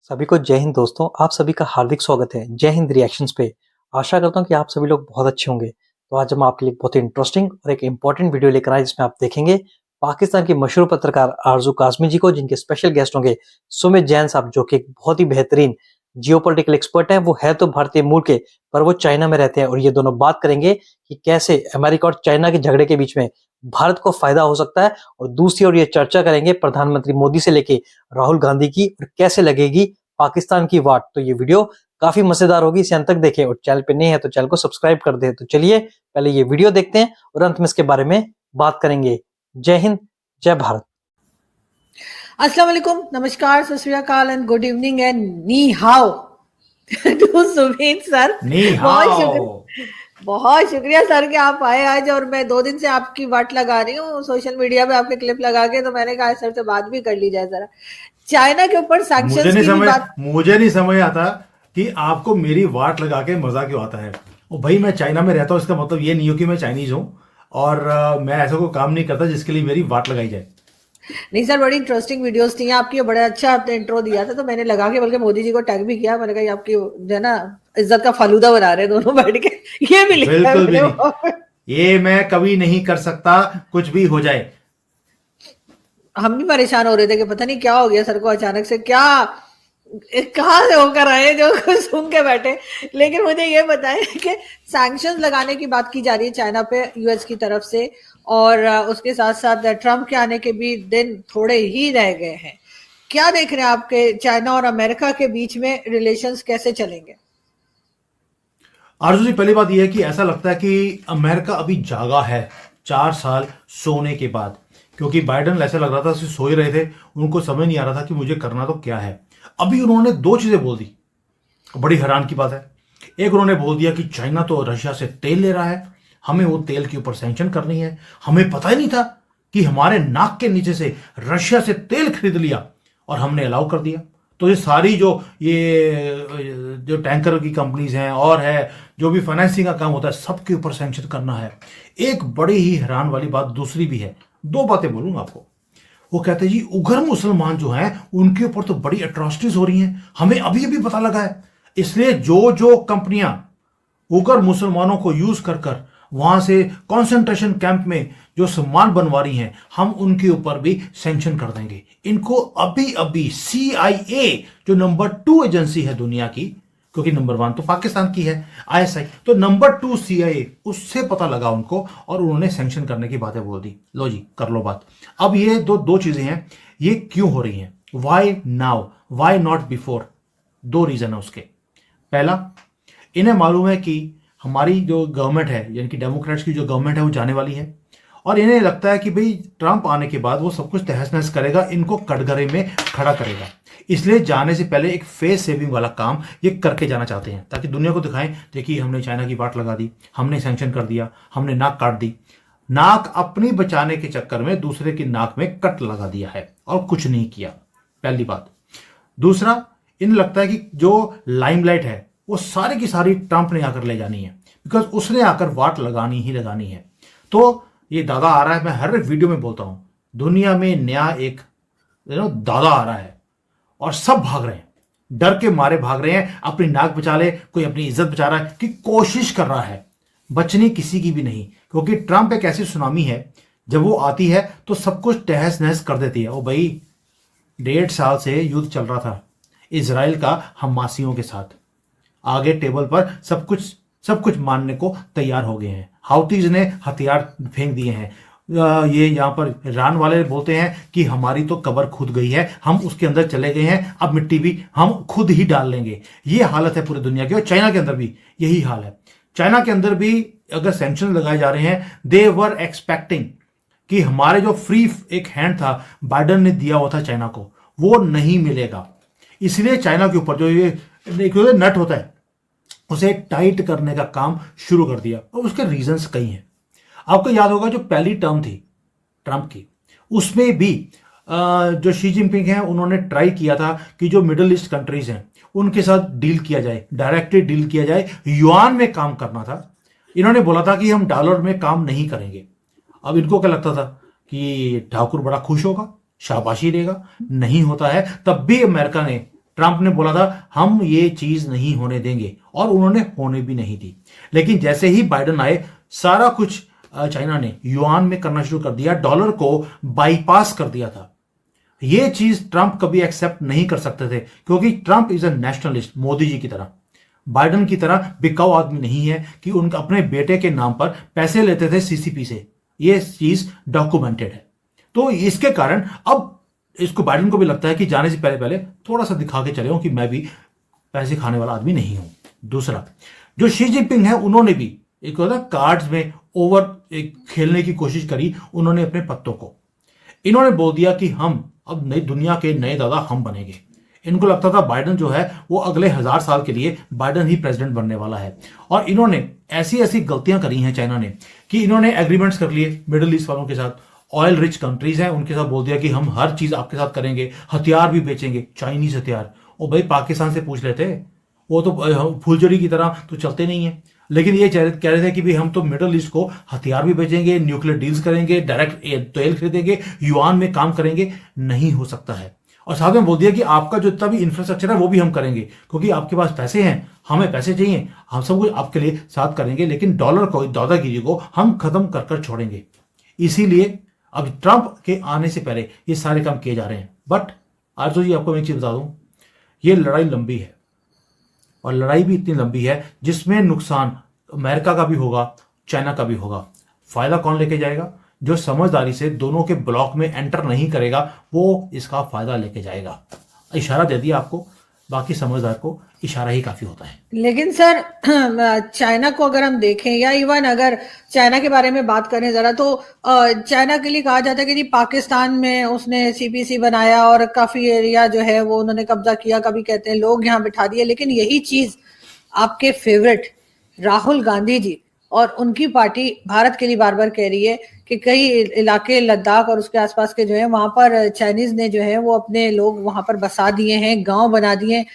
सभी को जय हिंद दोस्तों। आप सभी का हार्दिक स्वागत है जय हिंद रिएक्शंस पे। आशा करता हूँ कि आप सभी लोग बहुत अच्छे होंगे। तो आज हम आपके लिए बहुत ही इंटरेस्टिंग और एक इम्पोर्टेंट वीडियो लेकर आए जिसमें आप देखेंगे पाकिस्तान के मशहूर पत्रकार आरजू काज़मी जी को, जिनके स्पेशल गेस्ट होंगे सुमित जैन साहब, जो कि एक बहुत ही बेहतरीन जियोपॉलिटिकल एक्सपर्ट हैं। वो है तो भारतीय मूल के, पर वो चाइना में रहते हैं, और ये दोनों बात करेंगे कि कैसे अमेरिका और चाइना के झगड़े के बीच में भारत को फायदा हो सकता है। और दूसरी ओर ये चर्चा करेंगे प्रधानमंत्री मोदी से लेके राहुल गांधी की, और कैसे लगेगी पाकिस्तान की वाट। तो ये वीडियो काफी मजेदार होगी, इसे अंत तक देखें, और चैनल पे नए हैं तो चैनल को सब्सक्राइब कर दे। तो चलिए पहले ये वीडियो देखते हैं और अंत में इसके बारे में बात करेंगे। जय हिंद, जय भारत। अस्सलाम वालेकुम, नमस्कार, सत श्री अकाल एंड गुड इवनिंग एंड नी हाओ टू सुमित सर। बहुत शुक्रिया सर कि आप आए आज। और मैं 2 दिन से आपकी वाट लगा रही हूँ सोशल मीडिया पे, आपके क्लिप लगा के, तो मैंने कहा सर से बात भी कर ली जाए जरा चाइना के ऊपर सैंक्शंस की बात। मुझे नहीं समझ आता कि आपको मेरी वाट लगा के मजा क्यों आता है। और भाई मैं चाइना में रहता हूँ, इसका मतलब ये नहीं हो कि मैं चाइनीज हूँ और मैं ऐसा कोई काम नहीं करता जिसके लिए मेरी वाट लगाई जाए। नहीं सर, बड़ी इंटरेस्टिंग वीडियोस थी आपकी, बड़ा अच्छा आपने इंट्रो दिया था, तो मैंने लगा के बल्कि मोदी जी को टैग भी किया। मैंने कहा आपकी जो है ना इज्जत का फालूदा बना रहे दोनों बैठ के, ये भी लिखा बिल्कुल भी नहीं, ये मैं कभी नहीं कर सकता, कुछ भी हो जाए। हम भी परेशान हो रहे थे कि पता नहीं क्या हो गया सर को, अचानक से क्या कहाँ से होकर आए जो सुन के बैठे। लेकिन मुझे ये बताएं कि सैंक्शंस लगाने की बात की जा रही है चाइना पे यूएस की तरफ से, और उसके साथ साथ ट्रंप के आने के भी दिन थोड़े ही रह गए हैं। क्या देख रहे हैं आपके चाइना और अमेरिका के बीच में रिलेशंस कैसे चलेंगे? आरजू जी, पहली बात यह है कि ऐसा लगता है कि अमेरिका अभी जागा है 4 साल सोने के बाद, क्योंकि बाइडेन ऐसा लग रहा था सो ही रहे थे, उनको समझ नहीं आ रहा था कि मुझे करना तो क्या है। अभी उन्होंने 2 चीजें बोल दी, बड़ी हैरान की बात है। एक, उन्होंने बोल दिया कि चाइना तो रशिया से तेल ले रहा है, हमें वो तेल के ऊपर सैंक्शन करनी है। हमें पता ही नहीं था कि हमारे नाक के नीचे से रशिया से तेल खरीद लिया और हमने अलाउ कर दिया। तो ये सारी जो टैंकर की कंपनीज हैं और है जो भी फाइनेंसिंग का काम होता है, सबके ऊपर सैंक्शन करना है। एक बड़ी ही हैरान वाली बात दूसरी भी है, 2 बातें बोलूंगा आपको। वो कहते हैं जी उग्र मुसलमान जो हैं उनके ऊपर तो बड़ी अट्रॉसिटीज हो रही हैं, हमें अभी अभी पता लगा है। इसलिए जो जो कंपनियां उग्र मुसलमानों को यूज कर कर वहां से कंसंट्रेशन कैंप में जो सामान बनवा रही हैं, हम उनके ऊपर भी सैंक्शन कर देंगे। इनको अभी अभी CIA, जो नंबर 2 एजेंसी है दुनिया की, क्योंकि नंबर 1 तो पाकिस्तान की है ISI, तो नंबर 2 CIA, उससे पता लगा उनको और उन्होंने सैंक्शन करने की बातें बोल दी। लो जी, कर लो बात। अब ये दो चीजें हैं, ये क्यों हो रही हैं? Why now, why not before? 2 reason है उसके। पहला, इन्हें मालूम है कि हमारी जो गवर्नमेंट है, यानी कि डेमोक्रेट्स की जो गवर्नमेंट है, वो जाने वाली है, और इन्हें लगता है कि भाई ट्रंप आने के बाद वो सब कुछ तहस नहस करेगा, इनको कटघरे में खड़ा करेगा। इसलिए जाने से पहले एक फेस सेविंग वाला काम ये करके जाना चाहते हैं, ताकि दुनिया को दिखाएं, देखिए हमने चाइना की वाट लगा दी, हमने सैंक्शन कर दिया, हमने नाक काट दी। नाक अपनी बचाने के चक्कर में दूसरे की नाक में कट लगा दिया है और कुछ नहीं किया, पहली बात। दूसरा, इन्हें लगता है कि जो लाइमलाइट है वो सारी की सारी ट्रंप ने आकर ले जानी है, बिकॉज उसने आकर वाट लगानी ही लगानी है। तो ये दादा आ रहा है, मैं हर वीडियो में बोलता हूं, दुनिया में नया एक दादा आ रहा है और सब भाग रहे हैं, डर के मारे भाग रहे हैं, अपनी नाक बचा ले, कोई अपनी इज्जत बचा रहा है, कि कोशिश कर रहा है, बचने किसी की भी नहीं। क्योंकि ट्रंप एक ऐसी सुनामी है, जब वो आती है तो सब कुछ तहस नहस कर देती है। ओ भाई, 1.5 साल से युद्ध चल रहा था इजराइल का हमासियों के साथ, आगे टेबल पर सब कुछ मानने को तैयार हो गए हैं। हाउतीज ने हथियार फेंक दिए हैं। ये यहां पर ईरान वाले बोलते हैं कि हमारी तो कब्र खुद गई है, हम उसके अंदर चले गए हैं, अब मिट्टी भी हम खुद ही डाल लेंगे। ये हालत है पूरी दुनिया की, और चाइना के अंदर भी यही हाल है। चाइना के अंदर भी अगर सैंक्शन लगाए जा रहे हैं, दे वर एक्सपेक्टिंग कि हमारे जो फ्री एक हैंड था बाइडेन ने दिया हुआ था चाइना को, वो नहीं मिलेगा। इसलिए चाइना के ऊपर जो ये नट होता है उसे टाइट करने का काम शुरू कर दिया, और उसके रीजंस कई हैं। आपको याद होगा जो पहली टर्म थी ट्रंप की, उसमें भी जो शी जिनपिंग हैं उन्होंने ट्राई किया था कि जो मिडिल ईस्ट कंट्रीज हैं उनके साथ डील किया जाए, डायरेक्टली डील किया जाए, युआन में काम करना था। इन्होंने बोला था कि हम डॉलर में काम नहीं करेंगे। अब इनको क्या लगता था कि ठाकुर बड़ा खुश होगा, शाबाशी देगा, नहीं होता है। तब भी अमेरिका ने ट्रंप ने बोला था हम ये चीज नहीं होने देंगे, और उन्होंने होने भी नहीं दी। लेकिन जैसे ही बाइडन आए, सारा कुछ चाइना ने युआन में करना शुरू कर दिया, डॉलर को बाईपास कर दिया था। ये चीज ट्रंप कभी एक्सेप्ट नहीं कर सकते थे, क्योंकि Trump is a nationalist, Modi ji की तरह। बाइडन की तरह बिकाऊ आदमी नहीं है कि उनका अपने बेटे के नाम पर पैसे लेते थे सीसीपी से। ये चीज डॉक्यूमेंटेड है। तो इसके कारण अब इसको बाइडन को भी लगता है कि जाने से पहले पहले थोड़ा सा दिखा के चले हूं कि मैं भी पैसे खाने वाला आदमी नहीं हूं। दूसरा, जो शी जिनपिंग है, उन्होंने भी एक होता है कार्ड्स में ओवर एक खेलने की कोशिश करी उन्होंने अपने पत्तों को। इन्होंने बोल दिया कि हम अब नई दुनिया के नए दादा हम बनेंगे। इनको लगता था बाइडन जो है वो अगले 1000 साल के लिए बाइडन ही प्रेसिडेंट बनने वाला है। और इन्होंने ऐसी ऐसी गलतियां करी हैं चाइना ने कि इन्होंने एग्रीमेंट्स कर लिए मिडिल ईस्ट वालों के साथ, ऑयल रिच कंट्रीज हैं उनके साथ, बोल दिया कि हम हर चीज आपके साथ करेंगे, हथियार भी बेचेंगे, चाइनीज हथियार। और भाई पाकिस्तान से पूछ लेते, वो तो फुलझड़ी की तरह तो चलते नहीं है। लेकिन ये कह रहे थे कि भाई हम तो मिडिल ईस्ट को हथियार भी बेचेंगे, न्यूक्लियर डील्स करेंगे, डायरेक्ट तेल खरीदेंगे, युआन में काम करेंगे। नहीं हो सकता है। और साथ में बोल दिया कि आपका जो जितना भी इंफ्रास्ट्रक्चर है वो भी हम करेंगे, क्योंकि आपके पास पैसे हैं, हमें पैसे चाहिए, हम सब कुछ आपके लिए साथ करेंगे, लेकिन डॉलर को, दादागिरी को हम खत्म कर कर छोड़ेंगे। इसीलिए अब ट्रंप के आने से पहले ये सारे काम किए जा रहे हैं। बट आरजू जी, आपको मैं एक चीज बता दूं, ये लड़ाई लंबी है, और लड़ाई भी इतनी लंबी है जिसमें नुकसान अमेरिका का भी होगा, चाइना का भी होगा। फायदा कौन लेके जाएगा? जो समझदारी से दोनों के ब्लॉक में एंटर नहीं करेगा वो इसका फायदा लेके जाएगा। इशारा दे दिया आपको, बाकी समझदार को इशारा ही काफी होता है। लेकिन सर चाइना को अगर हम देखें, या इवन अगर चाइना के बारे में बात करें जरा, तो चाइना के लिए कहा जाता है कि जी पाकिस्तान में उसने सीपीसी बनाया और काफी एरिया जो है वो उन्होंने कब्जा किया, कभी कहते हैं लोग यहाँ बिठा दिए। लेकिन यही चीज आपके फेवरेट राहुल गांधी जी और उनकी पार्टी भारत के लिए बार बार कह रही है कि कई इलाके लद्दाख और उसके आसपास के जो है वहां पर चाइनीज ने जो है वो अपने लोग वहां पर बसा दिए हैं, गांव बना दिए हैं।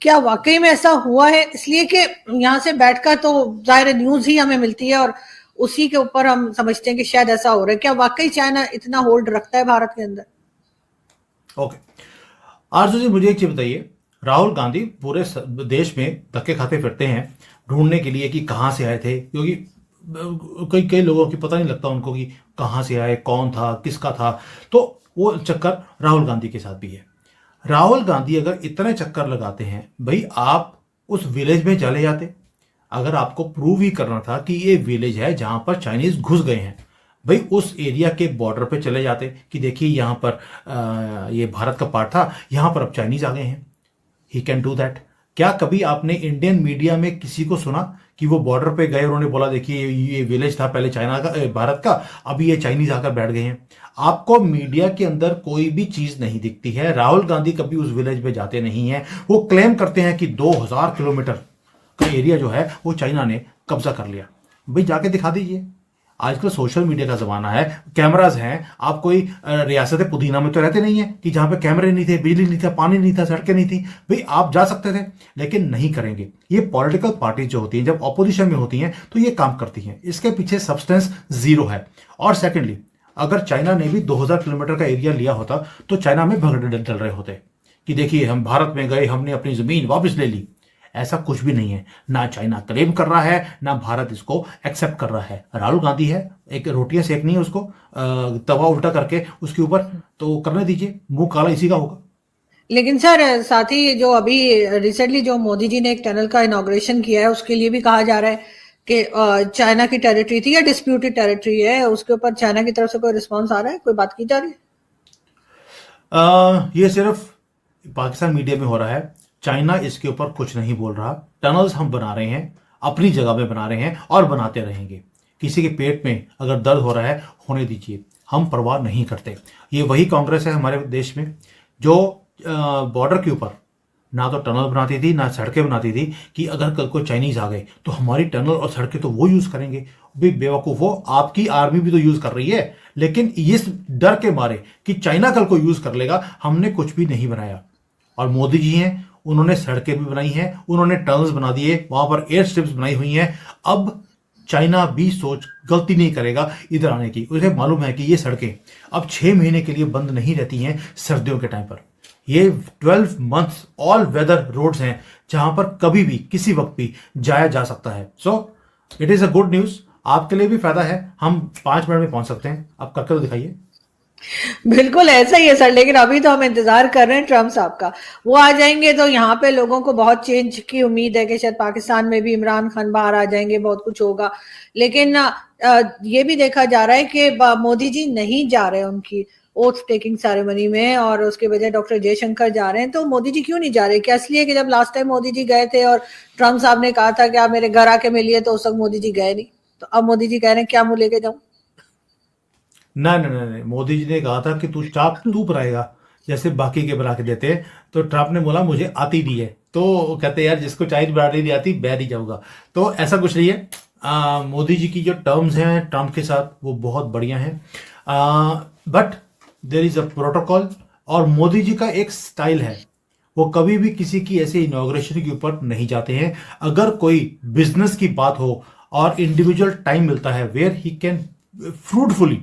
क्या वाकई में ऐसा हुआ है? इसलिए कि यहाँ से बैठकर तो जाहिर न्यूज ही हमें मिलती है और उसी के ऊपर हम समझते हैं कि शायद ऐसा हो रहा है। क्या वाकई चाइना इतना होल्ड रखता है भारत के अंदर? ओके आरजू जी, मुझे एक चीज बताइए, राहुल गांधी पूरे देश में धक्के खाते फिरते हैं ढूंढने के लिए कि कहां से आए थे, क्योंकि कई लोगों की पता नहीं लगता उनको कि कहां से आए, कौन था, किसका था। तो वो चक्कर राहुल गांधी के साथ भी है। राहुल गांधी अगर इतने चक्कर लगाते हैं, भाई आप उस विलेज में चले जाते। अगर आपको प्रूव ही करना था कि ये विलेज है जहां पर चाइनीज घुस गए हैं, भाई उस एरिया के बॉर्डर पे चले जाते कि देखिए यहां पर ये भारत का पार्ट था, यहां पर अब चाइनीज आ गए हैं। He can do that. क्या कभी आपने इंडियन मीडिया में किसी को सुना कि वो बॉर्डर पे गए, उन्होंने बोला देखिए ये विलेज था पहले चाइना का, भारत का, अभी ये चाइनीज आकर बैठ गए हैं? आपको मीडिया के अंदर कोई भी चीज नहीं दिखती है। राहुल गांधी कभी उस विलेज में जाते नहीं है। वो क्लेम करते हैं कि 2000 किलोमीटर का एरिया जो है वो चाइना ने कब्जा कर लिया। भाई जाके दिखा दीजिए। आजकल सोशल मीडिया का जमाना है, कैमराज हैं। आप कोई रियासत पुदीना में तो रहते नहीं है कि जहां पे कैमरे नहीं थे, बिजली नहीं था, पानी नहीं था, सड़कें नहीं थी। भाई आप जा सकते थे, लेकिन नहीं करेंगे। ये पॉलिटिकल पार्टी जो होती हैं जब ऑपोजिशन में होती हैं तो ये काम करती हैं। इसके पीछे सब्सटेंस जीरो है। और सेकेंडली, अगर चाइना ने भी 2000 किलोमीटर का एरिया लिया होता तो चाइना में भगड़े डल रहे होते कि देखिए हम भारत में गए, हमने अपनी जमीन वापस ले ली। ऐसा कुछ भी नहीं है। ना चाइना क्लेम कर रहा है, ना भारत इसको एक्सेप्ट कर रहा है। राहुल गांधी है, एक रोटियां सेकनी है उसको, तवा उल्टा करके उसके ऊपर, तो करने दीजिए, मुंह काला इसी का होगा। लेकिन सर साथ ही जो अभी रिसेंटली जो मोदी जी ने एक टनल का इनॉग्रेशन किया है, उसके लिए भी कहा जा रहा है कि चाइना की टेरिटरी थी या डिस्प्यूटेड टेरिटरी है, उसके ऊपर चाइना की तरफ से कोई रिस्पॉन्स आ रहा है, कोई बात की जा रही है? ये सिर्फ पाकिस्तान मीडिया में हो रहा है। चाइना इसके ऊपर कुछ नहीं बोल रहा। टनल्स हम बना रहे हैं, अपनी जगह में बना रहे हैं और बनाते रहेंगे। किसी के पेट में अगर दर्द हो रहा है, होने दीजिए, हम परवाह नहीं करते। ये वही कांग्रेस है हमारे देश में जो बॉर्डर के ऊपर ना तो टनल बनाती थी, ना सड़कें बनाती थी कि अगर कल को चाइनीज आ गए तो हमारी टनल और सड़कें तो वो यूज करेंगे। भाई बेवकूफ हो, आपकी आर्मी भी तो यूज कर रही है, लेकिन इस डर के मारे कि चाइना कल को यूज कर लेगा, हमने कुछ भी नहीं बनाया। और मोदी जी हैं, उन्होंने सड़कें भी बनाई हैं, उन्होंने टनल्स बना दिए, वहां पर एयर स्ट्रिप्स बनाई हुई हैं। अब चाइना भी गलती नहीं करेगा इधर आने की। उसे मालूम है कि ये सड़कें अब 6 महीने के लिए बंद नहीं रहती हैं सर्दियों के टाइम पर। ये 12 मंथ्स ऑल वेदर रोड्स हैं जहां पर कभी भी किसी वक्त भी जाया जा सकता है। So it is a good news, आपके लिए भी फायदा है। हम 5 मिनट में पहुंच सकते हैं, आप करके तो दिखाइए। बिल्कुल ऐसा ही है सर, लेकिन अभी तो हम इंतजार कर रहे हैं ट्रम्प साहब का। वो आ जाएंगे तो यहाँ पे लोगों को बहुत चेंज की उम्मीद है कि शायद पाकिस्तान में भी इमरान खान बाहर आ जाएंगे, बहुत कुछ होगा। लेकिन ये भी देखा जा रहा है कि मोदी जी नहीं जा रहे उनकी ओथ टेकिंग सेरेमनी में, और उसके बजाय डॉक्टर जयशंकर जा रहे हैं। तो मोदी जी क्यों नहीं जा रहे? क्या इसलिए कि जब लास्ट टाइम मोदी जी गए थे और ट्रम्प साहब ने कहा था कि आप मेरे घर आके मिलिए, तो उस वक्त मोदी जी गए नहीं, तो अब मोदी जी कह रहे हैं क्या मुंह लेके जाऊं? ना ना ना ना, मोदी जी ने कहा था कि तू चाप तू बनाएगा जैसे बाकी के बना के देते हैं। तो ट्रम्प ने बोला मुझे आती नहीं है, तो वो कहते हैं यार जिसको चाय बनानी नहीं आती मैं नहीं जाऊंगा। तो ऐसा कुछ नहीं है। मोदी जी की जो टर्म्स हैं ट्रम्प के साथ वो बहुत बढ़िया हैं, but there is a protocol. और मोदी जी का एक स्टाइल है, वो कभी भी किसी की ऐसे इनॉग्रेशन के ऊपर नहीं जाते हैं। अगर कोई बिजनेस की बात हो और इंडिविजुअल टाइम मिलता है where he can fruitfully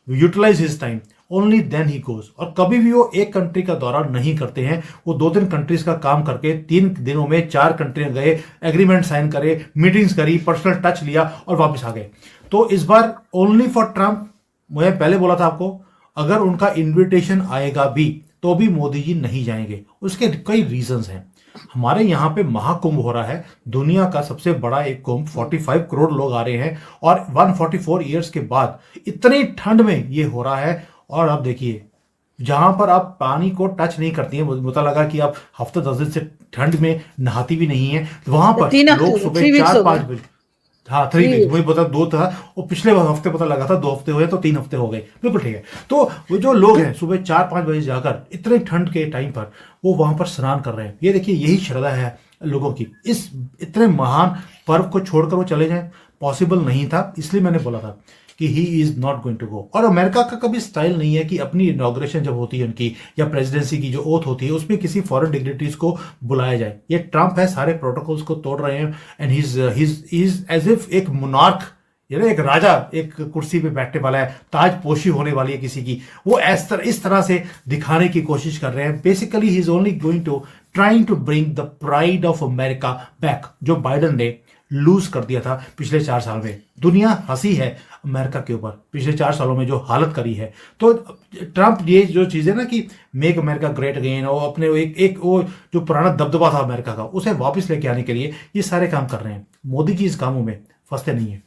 utilise his time, only then he goes. और कभी भी वो एक कंट्री का दौरा नहीं करते हैं, वो 2-3 कंट्रीज का काम करके 3 दिनों में 4 कंट्री गए, एग्रीमेंट साइन करे, मीटिंग्स करी, पर्सनल टच लिया और वापस आ गए। तो इस बार ओनली फॉर ट्रम्प, मैं पहले बोला था आपको, अगर उनका इन्विटेशन आएगा भी तो भी मोदी जी नहीं जाएंगे। उसके कई रीजंस हैं। हमारे यहाँ पे महाकुंभ हो रहा है, दुनिया का सबसे बड़ा एक कुंभ, 45 करोड़ लोग आ रहे हैं और 144 ईयर्स के बाद इतनी ठंड में ये हो रहा है। और आप देखिए जहां पर आप पानी को टच नहीं करती है, मुझे लगा कि आप हफ्ते 10 दिन से ठंड में नहाती भी नहीं है, वहां पर 3 लोग हफ्ते, 3 सुबह वीक्स हो 4-5 गए। बजे, हाँ 3 वीक्स, मुझे पता 2 था, और पिछले हफ्ते पता लगा था 2 हफ्ते हुए, तो 3 हफ्ते हो गए, बिल्कुल ठीक है। तो वो जो लोग हैं सुबह 4-5 बजे जाकर इतने ठंड के टाइम पर वो वहां पर स्नान कर रहे हैं। ये देखिए यही श्रद्धा है लोगों की। इस इतने महान पर्व को छोड़कर वो चले जाएं, पॉसिबल नहीं था। इसलिए मैंने बोला था कि he is not going to go. और अमेरिका का कभी स्टाइल नहीं है कि अपनी इनॉग्रेशन जब होती है उनकी, या प्रेसिडेंसी की जो ओथ होती है, उसमें किसी फॉरेन डिग्निटरीज को बुलाया जाए। ये ट्रम्प है, सारे प्रोटोकॉल्स को तोड़ रहे हैं, and he is as if एक मोनार्क, ये ना एक राजा एक कुर्सी पे बैठने वाला है, ताजपोशी होने वाली है किसी की, वो इस तरह से दिखाने की कोशिश कर रहे हैं। Basically he is only going to trying to bring the pride of America back, जो बाइडन ने लूज कर दिया था पिछले 4 साल में। दुनिया हंसी है अमेरिका के ऊपर पिछले 4 सालों में जो हालत करी है। तो ट्रम्प ये जो चीज है ना कि मेक अमेरिका ग्रेट अगेन, और अपने एक वो जो पुराना दबदबा था अमेरिका का उसे वापस लेके आने के लिए ये सारे काम कर रहे हैं। मोदी जी इस कामों में फंसते नहीं है।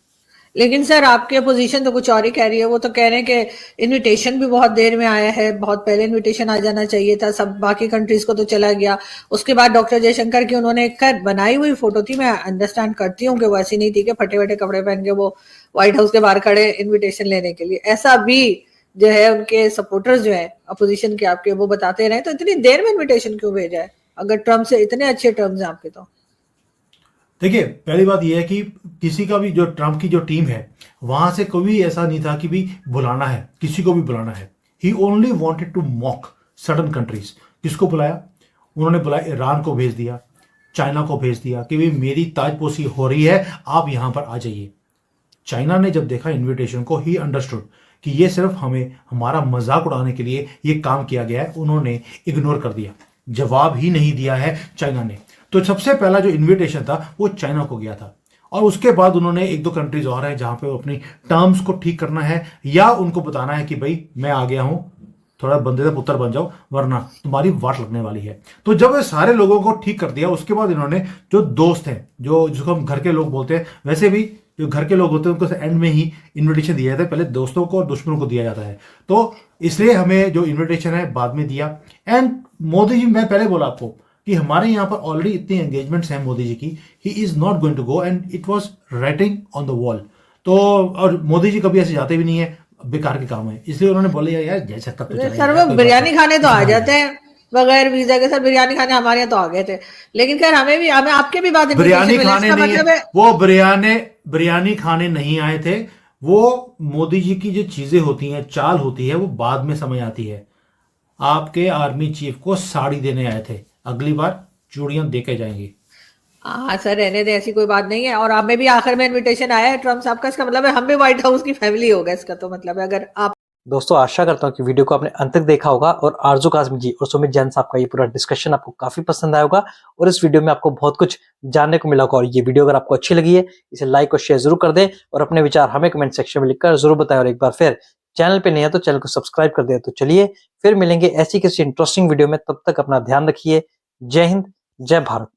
लेकिन सर आपकी अपोजिशन तो कुछ और ही कह रही है। वो तो कह रहे हैं कि इनविटेशन भी बहुत देर में आया है, बहुत पहले इनविटेशन आ जाना चाहिए था, सब बाकी कंट्रीज को तो चला गया। उसके बाद डॉक्टर जयशंकर की उन्होंने खैर बनाई हुई फोटो थी, मैं अंडरस्टैंड करती हूँ कि वो ऐसी नहीं थी कि फटे फटे कपड़े पहन के वो व्हाइट हाउस के बाहर खड़े इन्विटेशन लेने के लिए। ऐसा भी जो है उनके सपोर्टर्स जो है अपोजिशन के आपके, वो बताते रहे। तो इतनी देर में इन्विटेशन क्यों भेजा है अगर ट्रम्प से इतने अच्छे टर्म्स हैं आपके? तो देखिए पहली बात यह है कि किसी का भी जो ट्रम्प की जो टीम है वहां से कभी ऐसा नहीं था कि भी बुलाना है, किसी को भी बुलाना है। He only wanted to mock certain countries. किसको बुलाया? उन्होंने बुलाया, ईरान को भेज दिया, चाइना को भेज दिया कि भाई मेरी ताजपोशी हो रही है, आप यहां पर आ जाइए। चाइना ने जब देखा इनविटेशन को, ही अंडरस्टूड कि ये सिर्फ हमें हमारा मजाक उड़ाने के लिए ये काम किया गया है। उन्होंने इग्नोर कर दिया, जवाब ही नहीं दिया है चाइना ने। तो सबसे पहला जो इनविटेशन था वो चाइना को गया था, और उसके बाद उन्होंने 1-2 कंट्रीज और है जहां पे वो अपनी टर्म्स को ठीक करना है, या उनको बताना है कि भाई मैं आ गया हूं, थोड़ा बंदे का पुत्र बन जाओ वरना तुम्हारी वाट लगने वाली है। तो जब वे सारे लोगों को ठीक कर दिया, उसके बाद इन्होंने जो दोस्त हैं, जो जिसको हम घर के लोग बोलते हैं, वैसे भी जो घर के लोग होते हैं उनको एंड में ही इनविटेशन दिया जाता है, पहले दोस्तों को और दुश्मनों को दिया जाता है। तो इसलिए हमें जो इन्विटेशन है बाद में दिया। एंड मोदी जी, मैं पहले बोला आपको कि हमारे यहाँ पर ऑलरेडी इतनी एंगेजमेंट्स हैं मोदी जी की, he is not going to go, and it was writing on the wall. तो और मोदी जी कभी ऐसे जाते भी नहीं है, बेकार के काम है, इसलिए उन्होंने बोले यार जैसे तब तो सर वो बिरयानी खाने तो आ जाते हैं बगैर वीजा के। सर बिरयानी खाने हमारे यहाँ तो आ गए थे, लेकिन खैर हमें आपके भी बाद बिरयानी खाने नहीं मतलब है, वो बिरयानी खाने नहीं आए थे। वो मोदी जी की जो चीजें होती हैं, चाल होती है, वो बाद में समझ आती है। आपके आर्मी चीफ को साड़ी देने आए थे, अगली बार चूड़ियां दे के जाएंगे। हाँ सर रहने दे, ऐसी कोई बात नहीं है। और हमें भी आखिर में इनविटेशन आया है ट्रम्प साहब का, इसका मतलब है हम भी व्हाइट हाउस की फैमिली हो गए। इसका तो मतलब है अगर आप दोस्तों आशा करता हूँ कि वीडियो को आपने अंत तक देखा होगा और आरजू काज़मी जी और सुमित जैन साहब का ये पूरा डिस्कशन आपको काफी पसंद आया होगा और इस वीडियो में आपको बहुत कुछ जानने को मिला होगा। और ये वीडियो अगर आपको अच्छी लगी है इसे लाइक और शेयर जरूर कर दें और अपने विचार हमें कमेंट सेक्शन में लिखकर जरूर बताएं। और एक बार फिर चैनल पे नहीं है तो चैनल को सब्सक्राइब कर दें। तो चलिए फिर मिलेंगे ऐसी किसी इंटरेस्टिंग वीडियो में, तब तक अपना ध्यान रखिए। जय हिंद, जय भारत।